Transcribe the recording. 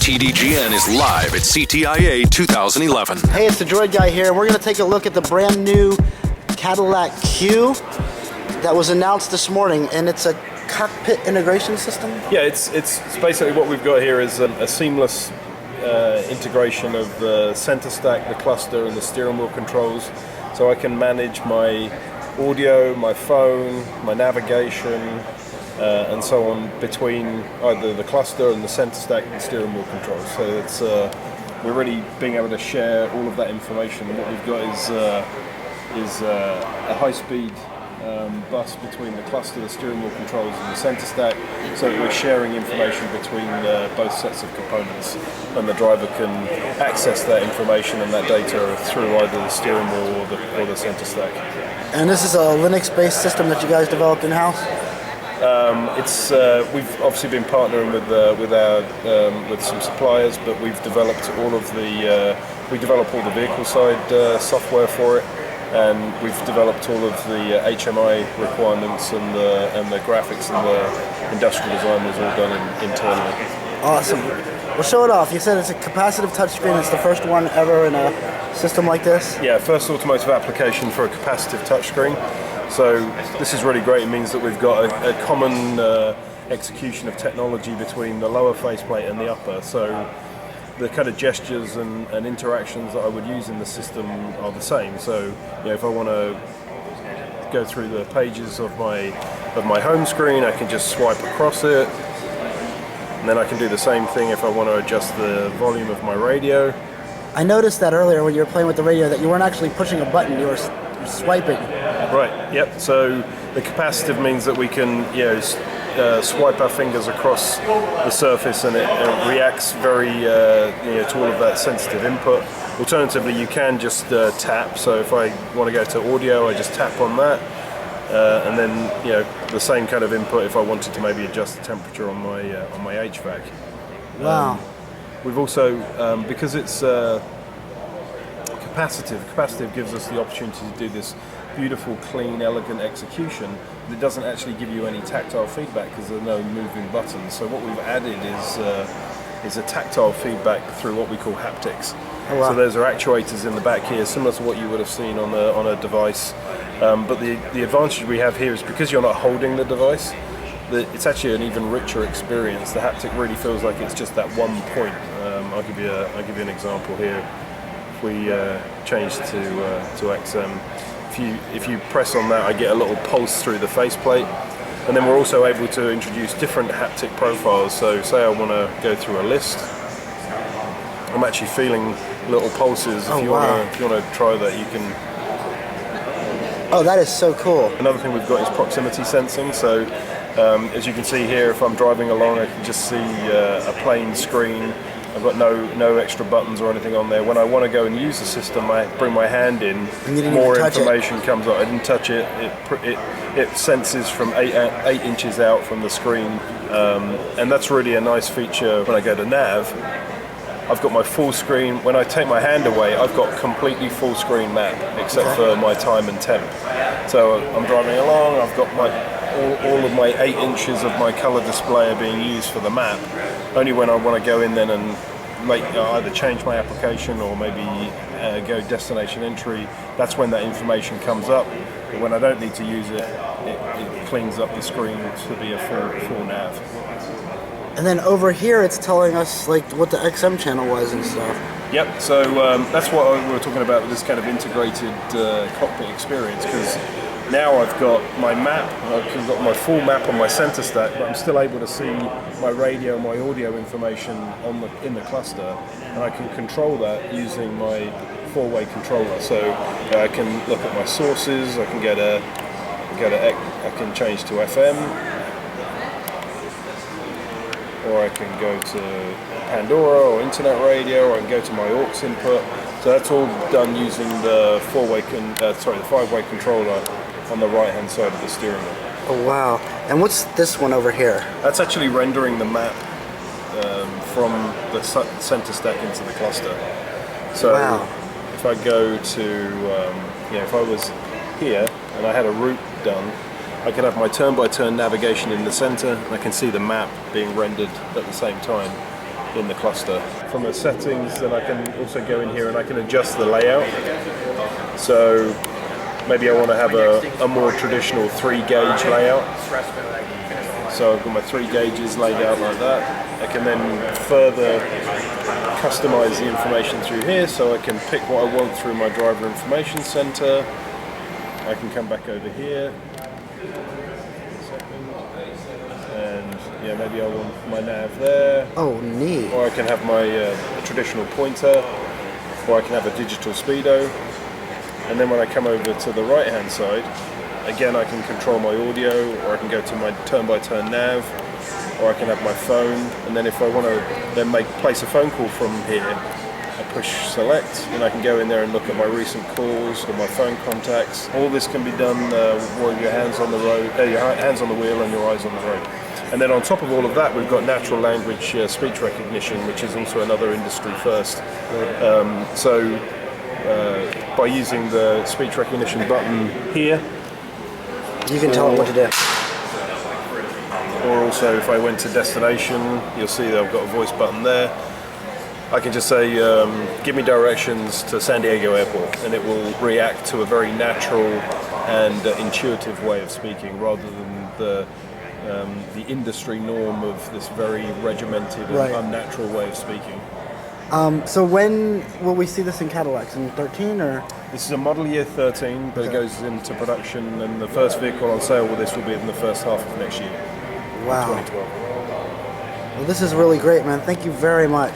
TDGN is live at CTIA 2011. Hey, it's the Droid Guy here. We're going to take a look at the brand new Cadillac Cue that was announced this morning, and it's a cockpit integration system. Yeah, it's basically what we've got here is a seamless integration of the center stack, the cluster, and the steering wheel controls. So I can manage my audio, my phone, my navigation, and so on between either the cluster and the center stack and steering wheel controls. So it's we're really being able to share all of that information. And what we've got is a high-speed bus between the cluster, the steering wheel controls, and the center stack. So we're sharing information between both sets of components, and the driver can access that information and that data through either the steering wheel or the center stack. And this is a Linux-based system that you guys developed in-house? We've obviously been partnering with some suppliers, but we've developed all of we develop all the vehicle side software for it, and we've developed all of the HMI requirements and the graphics and the industrial design was all done internally. Awesome. Well, show it off. You said it's a capacitive touchscreen. It's the first one ever in a system like this? Yeah, first automotive application for a capacitive touchscreen. So this is really great. It means that we've got a common execution of technology between the lower faceplate and the upper. So the kind of gestures and interactions that I would use in the system are the same. So if I want to go through the pages of my home screen, I can just swipe across it. And then I can do the same thing if I want to adjust the volume of my radio. I noticed that earlier when you were playing with the radio that you weren't actually pushing a button, you were swiping. Right, yep. So the capacitive means that we can swipe our fingers across the surface, and it reacts very to all of that sensitive input. Alternatively, you can just tap. So if I want to go to audio, I just tap on that. And then the same kind of input if I wanted to maybe adjust the temperature on my HVAC. Wow. We've also, because it's capacitive gives us the opportunity to do this beautiful, clean, elegant execution. But it doesn't actually give you any tactile feedback because there are no moving buttons. So what we've added is a tactile feedback through what we call haptics. Oh, wow. So those are actuators in the back here, similar to what you would have seen on a device. But the advantage we have here is because you're not holding the device, it's actually an even richer experience. The haptic really feels like it's just that one point. I'll give you an example here. If we change to XM, if you press on that, I get a little pulse through the faceplate, and then we're also able to introduce different haptic profiles. So say I want to go through a list, I'm actually feeling little pulses. If you want to try that, you can. Oh, that is so cool. Another thing we've got is proximity sensing. So as you can see here, if I'm driving along, I can just see a plain screen. I've got no extra buttons or anything on there. When I want to go and use the system, I bring my hand in, more information comes up. I didn't touch it. It senses from 8 inches out from the screen, and that's really a nice feature. When I go to nav, I've got my full screen. When I take my hand away, I've got completely full screen map, except for my time and temp. So I'm driving along, I've got all of my 8 inches of my color display are being used for the map. Only when I want to go in then and either change my application or maybe go destination entry, that's when that information comes up. But when I don't need to use it, it cleans up the screen to be a full nav. And then over here, it's telling us what the XM channel was and stuff. Yep. So that's what we were talking about with this kind of integrated cockpit experience. Because now I've got my map, I've got my full map on my center stack, but I'm still able to see my radio, my audio information in the cluster, and I can control that using my four-way controller. So I can look at my sources. I can I can change to FM. Or I can go to Pandora or internet radio, or I can go to my aux input. So that's all done using the the 5-way controller on the right-hand side of the steering wheel. Oh wow! And what's this one over here? That's actually rendering the map from the center stack into the cluster. So if I go to, if I was here and I had a route done, I can have my turn-by-turn navigation in the center, and I can see the map being rendered at the same time. in the cluster. From the settings, then I can also go in here and I can adjust the layout. So maybe I want to have a more traditional 3-gauge layout. So I've got my 3 gauges laid out like that. I can then further customize the information through here, so I can pick what I want through my driver information center. I can come back over here. And yeah, maybe I want my nav there. Oh, neat. Or I can have my traditional pointer, or I can have a digital speedo. And then when I come over to the right hand side, again I can control my audio, or I can go to my turn-by-turn nav, or I can have my phone. And then if I want to then place a phone call from here, I push select, and I can go in there and look at my recent calls or my phone contacts. All this can be done with your hands on the road, your hands on the wheel and your eyes on the road. And then on top of all of that, we've got natural language speech recognition, which is also another industry first. By using the speech recognition button here, You can tell it what to do. or also if I went to destination, you'll see that I've got a voice button there. I can just say, give me directions to San Diego Airport, and it will react to a very natural and intuitive way of speaking, rather than the industry norm of this very regimented and unnatural way of speaking. So when will we see this in Cadillacs? In 13 or? This is a model year 13, but it goes into production, and the first vehicle on sale with this will be in the first half of next year. Wow. 2012. Well, this is really great, man. Thank you very much.